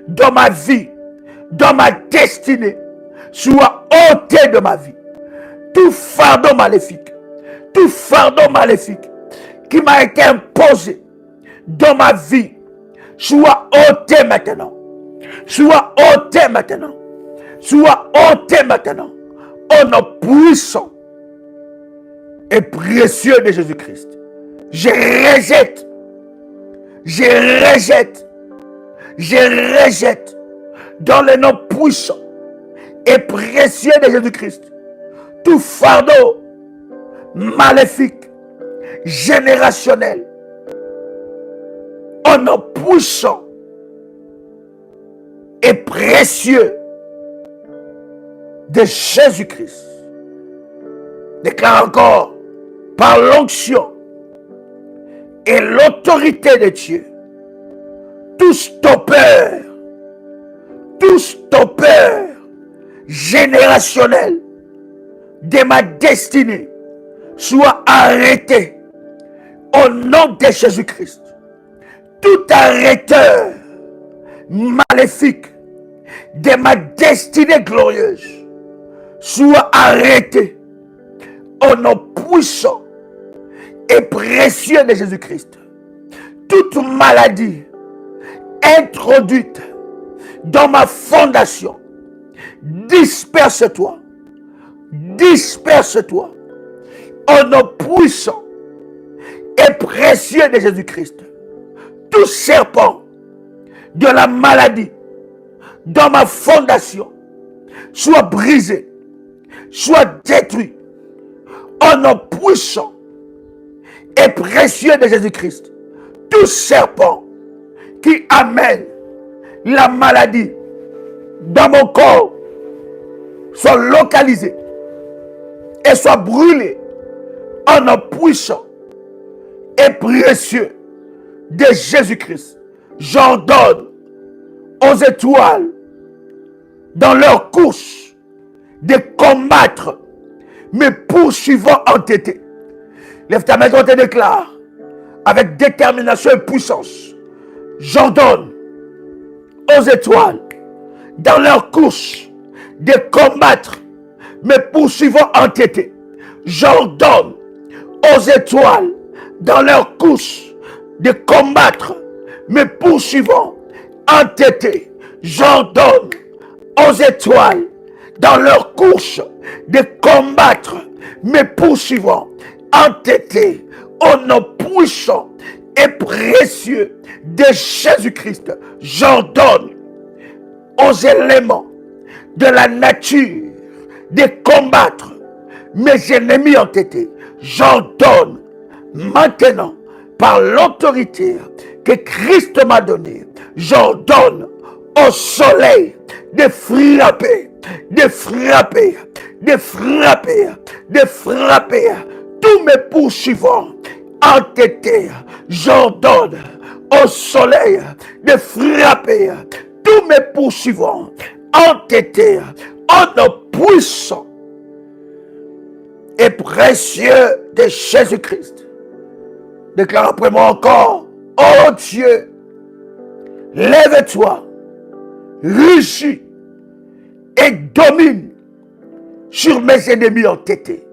dans ma vie, dans ma destinée, soit ôté de ma vie. Tout fardeau maléfique qui m'a été imposé dans ma vie, soit ôté maintenant. Soit ôté maintenant. Soit ôté maintenant. Au nom puissant et précieux de Jésus-Christ. Je rejette dans le nom puissant et précieux de Jésus-Christ tout fardeau maléfique, générationnel, au nom puissant et précieux de Jésus-Christ. Déclare encore: par l'onction et l'autorité de Dieu, tout stoppeur générationnel de ma destinée soit arrêté au nom de Jésus-Christ. Tout arrêteur maléfique de ma destinée glorieuse soit arrêté au nom puissant et précieux de Jésus-Christ. Toute maladie introduite dans ma fondation, disperse-toi, disperse-toi au nom puissant et précieux de Jésus-Christ. Tout serpent de la maladie dans ma fondation soit brisé, soit détruit au nom puissant et précieux de Jésus-Christ. Tout serpent qui amène la maladie dans mon corps soit localisé et soit brûlé au nom puissant et précieux de Jésus-Christ. J'ordonne aux étoiles dans leur course de combattre mes poursuivants entêtés. Lève ta main, on te déclare avec détermination et puissance. J'ordonne aux étoiles dans leur course de combattre mes poursuivants entêtés. J'ordonne aux étoiles dans leur course de combattre mes poursuivants entêtés. J'ordonne aux étoiles dans leur course de combattre mes poursuivants entêtés au nom puissant et précieux de Jésus-Christ. J'ordonne aux éléments de la nature de combattre mes ennemis entêtés. J'ordonne maintenant par l'autorité que Christ m'a donnée. J'ordonne au soleil de frapper, de frapper, de frapper, de frapper tous mes poursuivants entêtés. J'ordonne au soleil de frapper tous mes poursuivants entêtés au nom puissant et précieux de Jésus-Christ. Déclare après moi encore: oh Dieu, lève-toi, rugis et domine sur mes ennemis entêtés.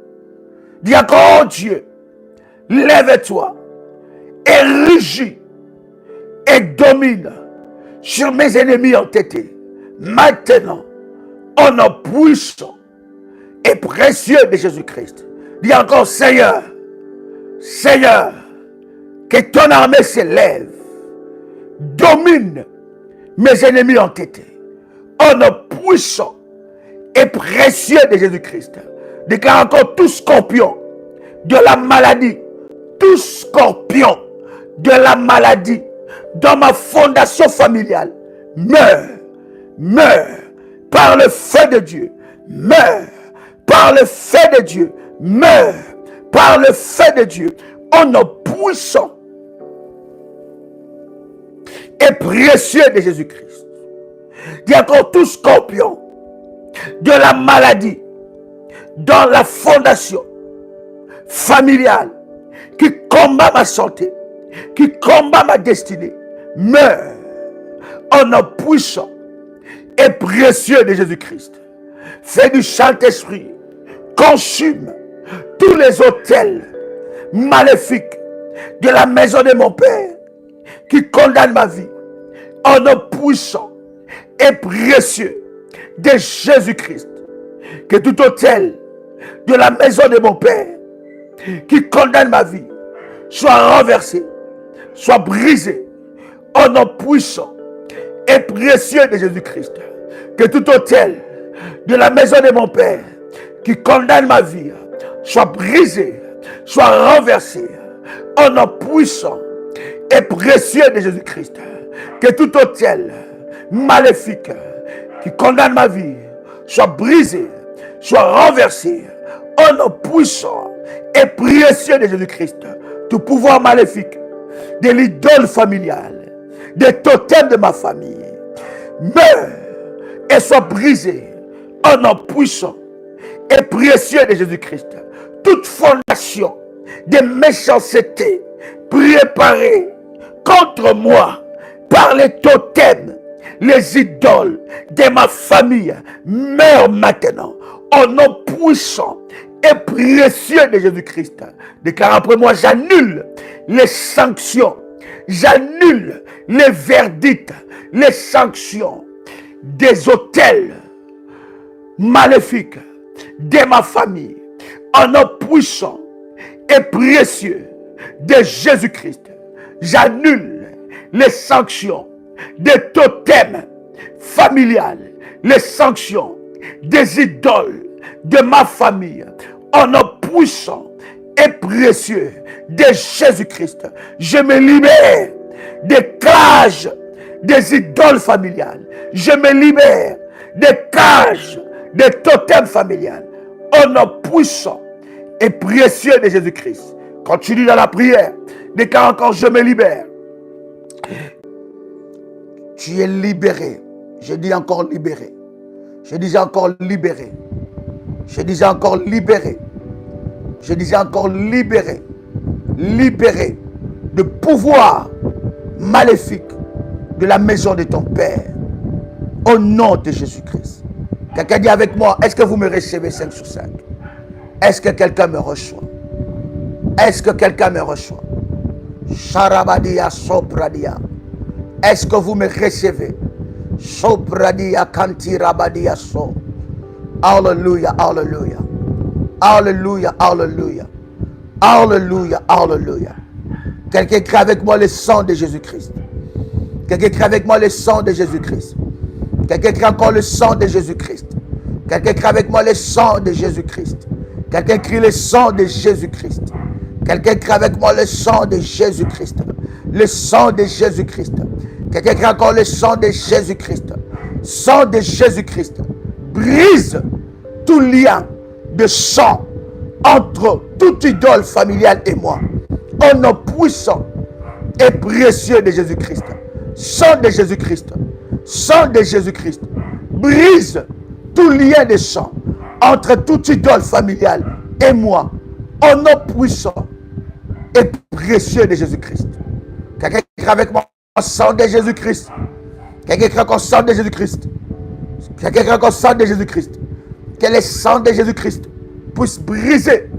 Dis encore: oh Dieu, lève-toi et rugis et domine sur mes ennemis entêtés. Maintenant, au nom puissant et précieux de Jésus-Christ. Dis encore: Seigneur, Seigneur, que ton armée s'élève, domine mes ennemis entêtés. Au nom puissant et précieux de Jésus-Christ. Déclare encore: tout scorpion de la maladie, tout scorpion de la maladie dans ma fondation familiale, meurt, meurt par le feu de Dieu, meurt par le feu de Dieu, meurt par le feu de Dieu, au nom puissant et précieux de Jésus-Christ. Dis encore: tout scorpion de la maladie dans la fondation familiale qui combat ma santé, qui combat ma destinée, meurt au nom puissant et précieux de Jésus-Christ. Fais du Saint-Esprit consume tous les autels maléfiques de la maison de mon Père qui condamnent ma vie, au nom puissant et précieux de Jésus-Christ. Que tout autel de la maison de mon Père qui condamne ma vie soit renversé, soit brisé, au nom puissant et précieux de Jésus-Christ. Que tout autel de la maison de mon Père qui condamne ma vie soit brisé, soit renversé, au nom puissant et précieux de Jésus-Christ. Que tout autel maléfique qui condamne ma vie soit brisé, soit renversé, au nom puissant et précieux de Jésus-Christ. Tout pouvoir maléfique de l'idole familiale, des totems de ma famille, meurt et soit brisé, au nom puissant et précieux de Jésus-Christ. Toute fondation de méchanceté préparée contre moi par les totems les idoles de ma famille meurent maintenant. Au nom puissant et précieux de Jésus-Christ. Déclare après moi, j'annule les sanctions, j'annule les verdicts, les sanctions des autels maléfiques de ma famille. En nom puissant et précieux de Jésus-Christ, j'annule les sanctions des totems familiales, les sanctions des idoles de ma famille. En nom puissant et précieux de Jésus-Christ, je me libère des cages des idoles familiales. Je me libère des cages des totems familiales. Au nom puissant et précieux de Jésus-Christ. Continue dans la prière. Déclare encore, je me libère. Tu es libéré. Je dis encore libéré. Je disais encore libéré. Je disais encore libéré. Je disais encore libéré. Libéré de pouvoir maléfique de la maison de ton Père. Au nom de Jésus-Christ. Quelqu'un dit avec moi, est-ce que vous me recevez 5 sur 5? Est-ce que quelqu'un me reçoit? Est-ce que quelqu'un me reçoit? Sharabadia sopradia. Est-ce que vous me recevez? Sopradia kantirabadia so. Alléluia, alléluia. Alléluia, alléluia. Alléluia, alléluia. Quelqu'un crie avec moi le sang de Jésus-Christ. Quelqu'un crie avec moi le sang de Jésus-Christ. Quelqu'un crie encore le sang de Jésus-Christ. Quelqu'un crie avec moi le sang de Jésus-Christ. Quelqu'un crie le sang de Jésus-Christ. Quelqu'un crie avec moi le sang de Jésus-Christ. Le sang de Jésus-Christ. Quelqu'un crie encore le sang de Jésus-Christ. Sang de Jésus-Christ. Brise tout lien de sang entre toute idole familiale et moi. Au nom puissant et précieux de Jésus-Christ. Sang de Jésus-Christ. Sang de Jésus-Christ. Brise tout lien de sang entre toute idole familiale et moi. Au nom puissant et précieux de Jésus-Christ. Quelqu'un qui est avec moi, sang de Jésus-Christ. Quelqu'un qui est encore sang de Jésus-Christ. Quelqu'un qui est encore sang de Jésus-Christ. Que le sang de Jésus-Christ puisse briser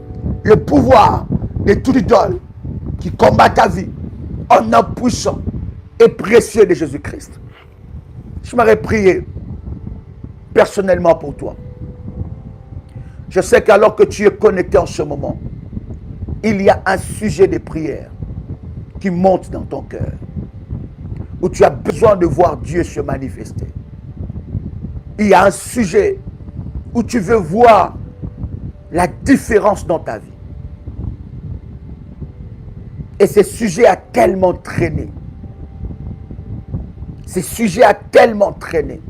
le pouvoir de toute idole qui combat ta vie. Au nom puissant et précieux de Jésus-Christ. Je m'aurais prié personnellement pour toi. Je sais qu'alors que tu es connecté en ce moment, il y a un sujet de prière qui monte dans ton cœur, où tu as besoin de voir Dieu se manifester. Il y a un sujet où tu veux voir la différence dans ta vie. Et ce sujet a tellement traîné. Ce sujet a tellement traîné.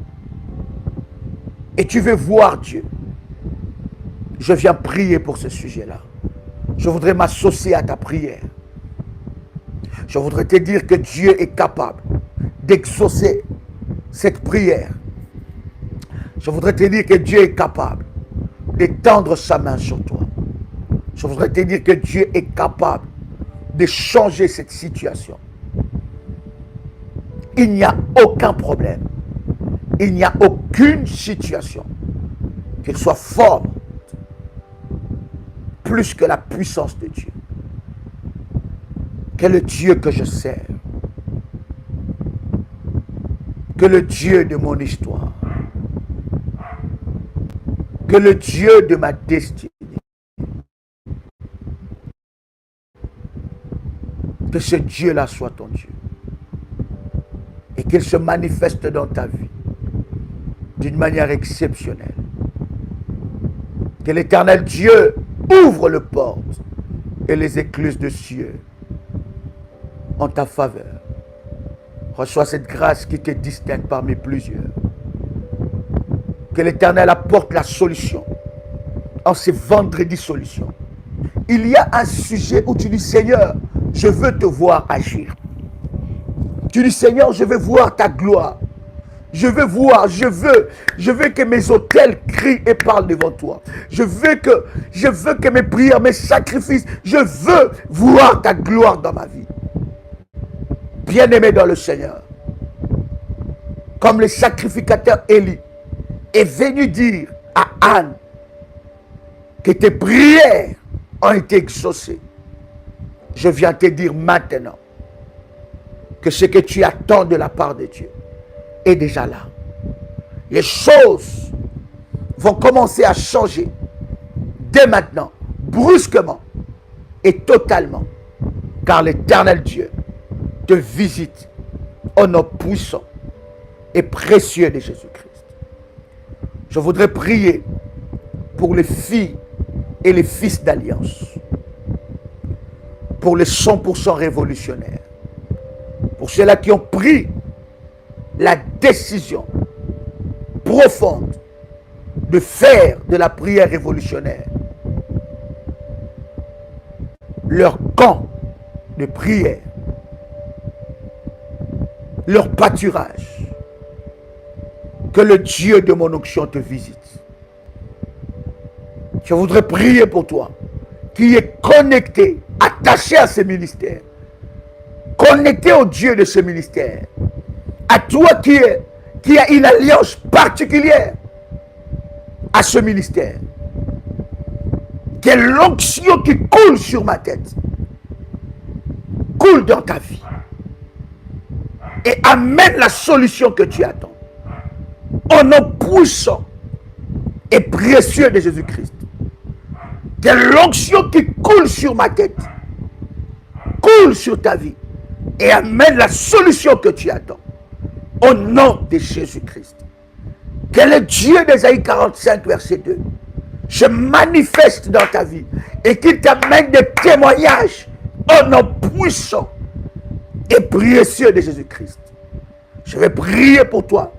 Et tu veux voir Dieu. Je viens prier pour ce sujet-là. Je voudrais m'associer à ta prière. Je voudrais te dire que Dieu est capable d'exaucer cette prière. Je voudrais te dire que Dieu est capable d'étendre sa main sur toi. Je voudrais te dire que Dieu est capable de changer cette situation. Il n'y a aucun problème. Il n'y a aucune situation qu'il soit forte plus que la puissance de Dieu. Que le Dieu que je sers, que le Dieu de mon histoire, que le Dieu de ma destinée, que ce Dieu-là soit ton Dieu et qu'il se manifeste dans ta vie d'une manière exceptionnelle. Que l'Éternel Dieu ouvre les portes et les écluses de cieux en ta faveur. Reçois cette grâce qui te distingue parmi plusieurs. Que l'Éternel apporte la solution en ce vendredi solution. Il y a un sujet où tu dis, Seigneur, je veux te voir agir. Tu dis, Seigneur, je veux voir ta gloire. Je veux voir, je veux que mes autels crient et parlent devant toi. Je veux que mes prières, mes sacrifices, je veux voir ta gloire dans ma vie. Bien-aimé dans le Seigneur, comme le sacrificateur Élie est venu dire à Anne que tes prières ont été exaucées, je viens te dire maintenant que ce que tu attends de la part de Dieu est déjà là. Les choses vont commencer à changer dès maintenant, brusquement et totalement, car l'Éternel Dieu te visite au nom puissant et précieux de Jésus-Christ. Je voudrais prier pour les filles et les fils d'Alliance, pour les 100% révolutionnaires, pour ceux-là qui ont pris la décision profonde de faire de la prière révolutionnaire leur camp de prière, leur pâturage. Que le Dieu de mon onction te visite. Je voudrais prier pour toi, qui est connecté, attaché à ce ministère, connecté au Dieu de ce ministère, à toi qui a une alliance particulière à ce ministère. Que l'onction qui coule sur ma tête coule dans ta vie et amène la solution que tu attends. Au nom puissant et précieux de Jésus-Christ. Que l'onction qui coule sur ma tête coule sur ta vie et amène la solution que tu attends. Au nom de Jésus-Christ. Que le Dieu d'Ésaïe 45, verset 2, se manifeste dans ta vie et qu'il t'amène des témoignages au nom puissant et précieux de Jésus-Christ. Je vais prier pour toi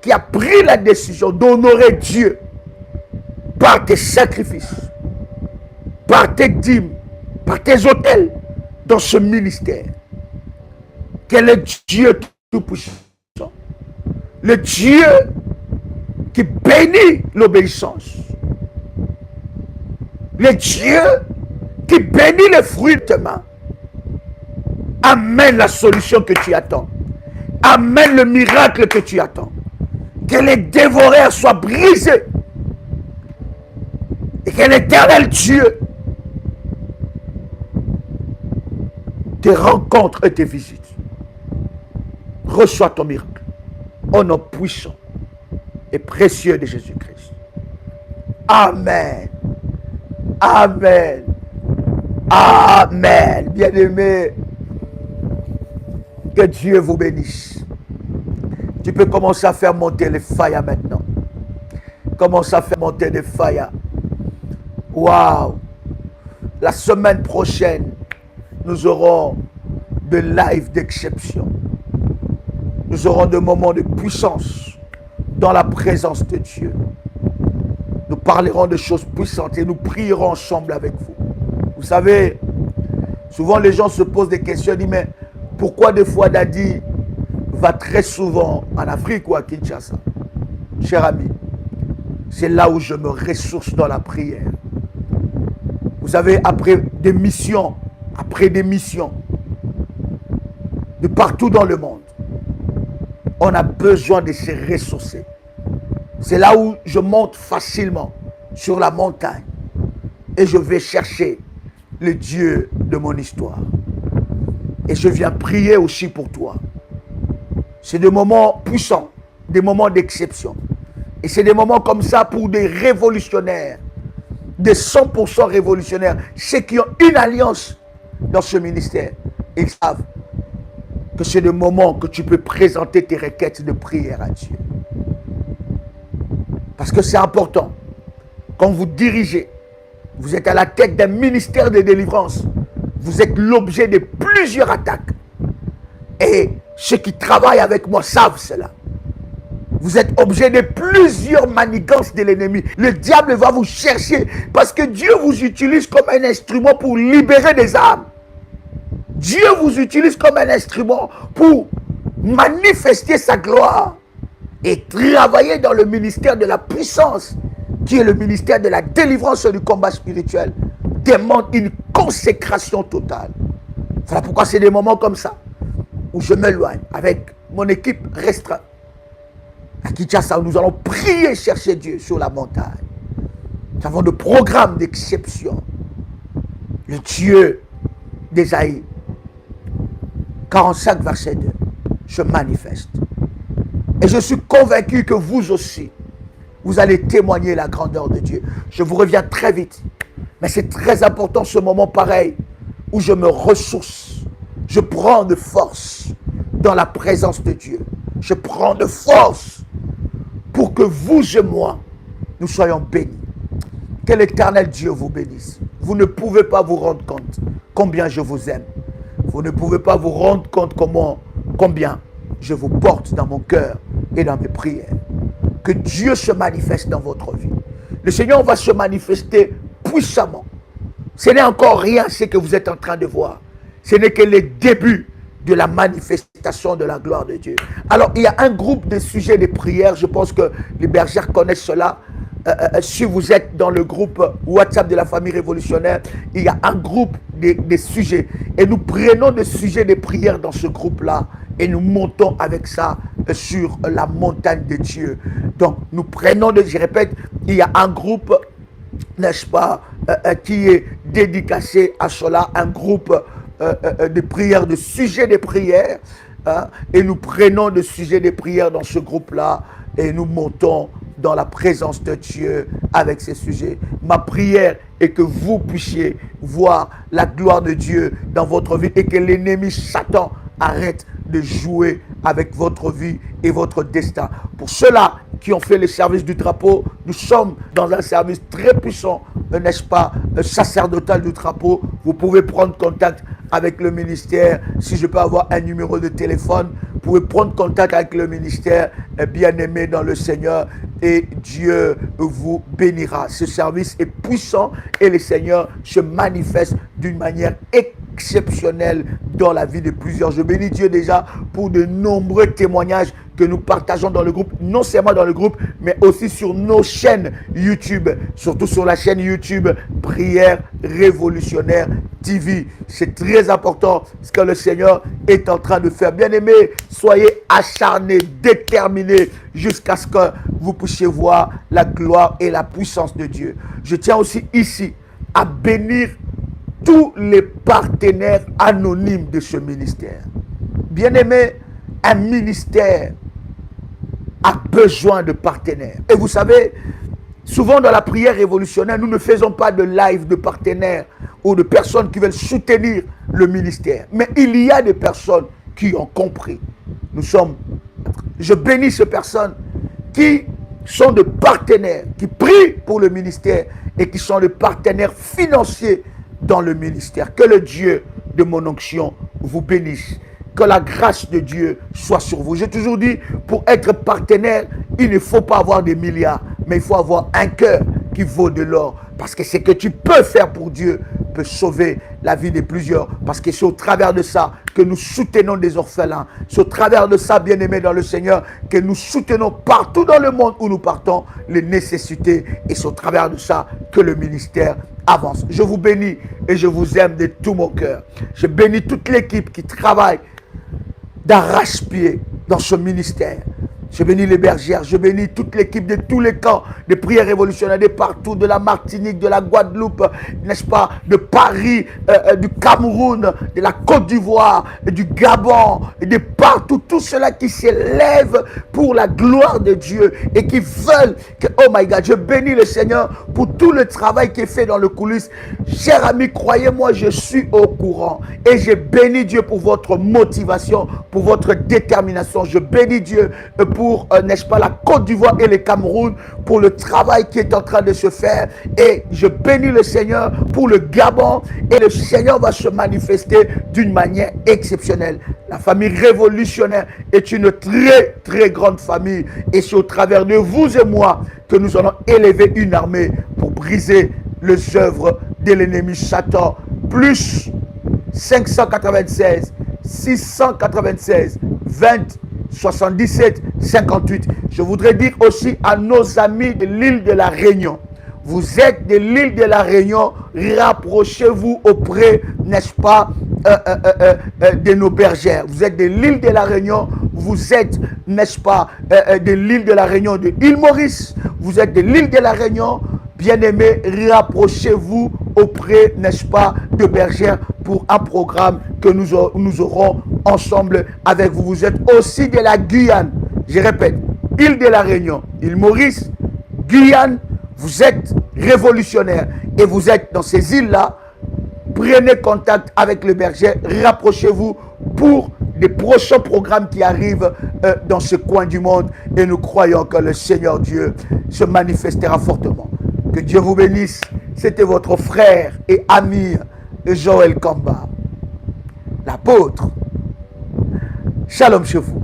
qui a pris la décision d'honorer Dieu par tes sacrifices, par tes dîmes, par tes autels dans ce ministère. Quel est Dieu tout-puissant, le Dieu qui bénit l'obéissance, le Dieu qui bénit les fruits de tes mains, amène la solution que tu attends, amène le miracle que tu attends. Que les dévoreurs soient brisés et que l'Éternel Dieu te rencontre et te visite. Reçois ton miracle au nom puissant et précieux de Jésus-Christ. Amen. Amen. Amen. Bien-aimés, que Dieu vous bénisse. Tu peux commencer à faire monter les failles maintenant. Commence à faire monter des failles. Waouh! La semaine prochaine, nous aurons de live d'exception. Nous aurons des moments de puissance dans la présence de Dieu. Nous parlerons de choses puissantes et nous prierons ensemble avec vous. Vous savez, souvent les gens se posent des questions, disent mais pourquoi des fois Dadi va très souvent en Afrique ou à Kinshasa? Cher ami, c'est là où je me ressource dans la prière. Vous savez, après des missions, de partout dans le monde, on a besoin de se ressourcer. C'est là où je monte facilement sur la montagne et je vais chercher le Dieu de mon histoire. Et je viens prier aussi pour toi. C'est des moments puissants, des moments d'exception. Et c'est des moments comme ça pour des révolutionnaires, des 100% révolutionnaires, ceux qui ont une alliance dans ce ministère. Ils savent que c'est le moment que tu peux présenter tes requêtes de prière à Dieu. Parce que c'est important. Quand vous dirigez, vous êtes à la tête d'un ministère de délivrance, vous êtes l'objet de plusieurs attaques. Et ceux qui travaillent avec moi savent cela. Vous êtes objet de plusieurs manigances de l'ennemi. Le diable va vous chercher parce que Dieu vous utilise comme un instrument pour libérer des âmes. Dieu vous utilise comme un instrument pour manifester sa gloire et travailler dans le ministère de la puissance, qui est le ministère de la délivrance du combat spirituel, demande une consécration totale. Voilà pourquoi c'est des moments comme ça où je m'éloigne avec mon équipe restreinte À Kinshasa, nous allons prier, chercher Dieu sur la montagne. Nous avons de programmes d'exception. Le Dieu d'Ésaïe 45, verset 2, se manifeste. Et je suis convaincu que vous aussi, vous allez témoigner la grandeur de Dieu. Je vous reviens très vite. Mais c'est très important ce moment pareil où je me ressource. Je prends de force dans la présence de Dieu. Je prends de force pour que vous et moi, nous soyons bénis. Que l'Éternel Dieu vous bénisse. Vous ne pouvez pas vous rendre compte combien je vous aime. Vous ne pouvez pas vous rendre compte combien je vous porte dans mon cœur et dans mes prières. Que Dieu se manifeste dans votre vie. Le Seigneur va se manifester puissamment. Ce n'est encore rien ce que vous êtes en train de voir. Ce n'est que le début de la manifestation de la gloire de Dieu. Alors, il y a un groupe de sujets de prière. Je pense que les bergères connaissent cela. Si vous êtes dans le groupe WhatsApp de la famille révolutionnaire, il y a un groupe de sujets. Et nous prenons des sujets de prière dans ce groupe-là. Et nous montons avec ça sur la montagne de Dieu. Donc, nous prenons, je répète, il y a un groupe, n'est-ce pas, qui est dédicacé à cela, un groupe de prière, de sujets de prière. Et nous prenons des sujets de prière dans ce groupe-là et nous montons dans la présence de Dieu avec ces sujets. Ma prière est que vous puissiez voir la gloire de Dieu dans votre vie et que l'ennemi Satan arrête de jouer avec votre vie et votre destin. Pour ceux-là qui ont fait le service du drapeau, nous sommes dans un service très puissant, n'est-ce pas, sacerdotal du drapeau. Vous pouvez prendre contact avec le ministère. Si je peux avoir un numéro de téléphone, vous pouvez prendre contact avec le ministère, bien-aimé dans le Seigneur, et Dieu vous bénira. Ce service est puissant et le Seigneur se manifeste d'une manière exceptionnelle dans la vie de plusieurs. Je bénis Dieu déjà pour de nombreux témoignages que nous partageons dans le groupe, non seulement dans le groupe, mais aussi sur nos chaînes YouTube, surtout sur la chaîne YouTube Prière Révolutionnaire TV. C'est très important ce que le Seigneur est en train de faire. Bien-aimés, soyez acharnés, déterminés jusqu'à ce que vous puissiez voir la gloire et la puissance de Dieu. Je tiens aussi ici à bénir tous les partenaires anonymes de ce ministère. Bien-aimés, un ministère a besoin de partenaires. Et vous savez, souvent dans la prière révolutionnaire, nous ne faisons pas de live de partenaires ou de personnes qui veulent soutenir le ministère. Mais il y a des personnes qui ont compris. Je bénis ces personnes qui sont des partenaires, qui prient pour le ministère et qui sont des partenaires financiers dans le ministère. Que le Dieu de mon onction vous bénisse. Que la grâce de Dieu soit sur vous. J'ai toujours dit, pour être partenaire, il ne faut pas avoir des milliards, mais il faut avoir un cœur qui vaut de l'or. Parce que ce que tu peux faire pour Dieu peut sauver la vie de plusieurs. Parce que c'est au travers de ça que nous soutenons des orphelins. C'est au travers de ça, bien-aimés dans le Seigneur, que nous soutenons partout dans le monde où nous partons les nécessités. Et c'est au travers de ça que le ministère avance. Je vous bénis et je vous aime de tout mon cœur. Je bénis toute l'équipe qui travaille d'arrache-pied dans ce ministère. Je bénis les bergères, je bénis toute l'équipe de tous les camps de prière révolutionnaire de partout, de la Martinique, de la Guadeloupe, n'est-ce pas, de Paris, du Cameroun, de la Côte d'Ivoire, du Gabon, et de partout, tous ceux-là qui s'élèvent pour la gloire de Dieu et qui veulent que, oh my God, je bénis le Seigneur pour tout le travail qui est fait dans le coulisses. Chers amis, croyez-moi, je suis au courant et je bénis Dieu pour votre motivation, pour votre détermination. Je bénis Dieu pour, n'est-ce pas, la Côte d'Ivoire et le Cameroun, pour le travail qui est en train de se faire. Et je bénis le Seigneur pour le Gabon. Et le Seigneur va se manifester d'une manière exceptionnelle. La famille révolutionnaire est une très, très grande famille. Et c'est au travers de vous et moi que nous allons élever une armée pour briser les œuvres de l'ennemi Satan. Plus 596, 696, 20, 77, 58. Je voudrais dire aussi à nos amis de l'île de la Réunion. Vous êtes de l'île de la Réunion, rapprochez-vous auprès, n'est-ce pas, de nos bergères. Vous êtes de l'île de la Réunion. Vous êtes, n'est-ce pas, de l'île de la Réunion, de l'île Maurice. Vous êtes de l'île de la Réunion. Bien-aimés, rapprochez-vous auprès, n'est-ce pas, de bergères pour un programme que nous aurons ensemble avec vous. Vous êtes aussi de la Guyane. Je répète, île de la Réunion, île Maurice, Guyane. Vous êtes révolutionnaires et vous êtes dans ces îles-là. Prenez contact avec le berger, rapprochez-vous pour les prochains programmes qui arrivent dans ce coin du monde. Et nous croyons que le Seigneur Dieu se manifestera fortement. Que Dieu vous bénisse. C'était votre frère et ami Joël Kamba, l'apôtre. Shalom chez vous.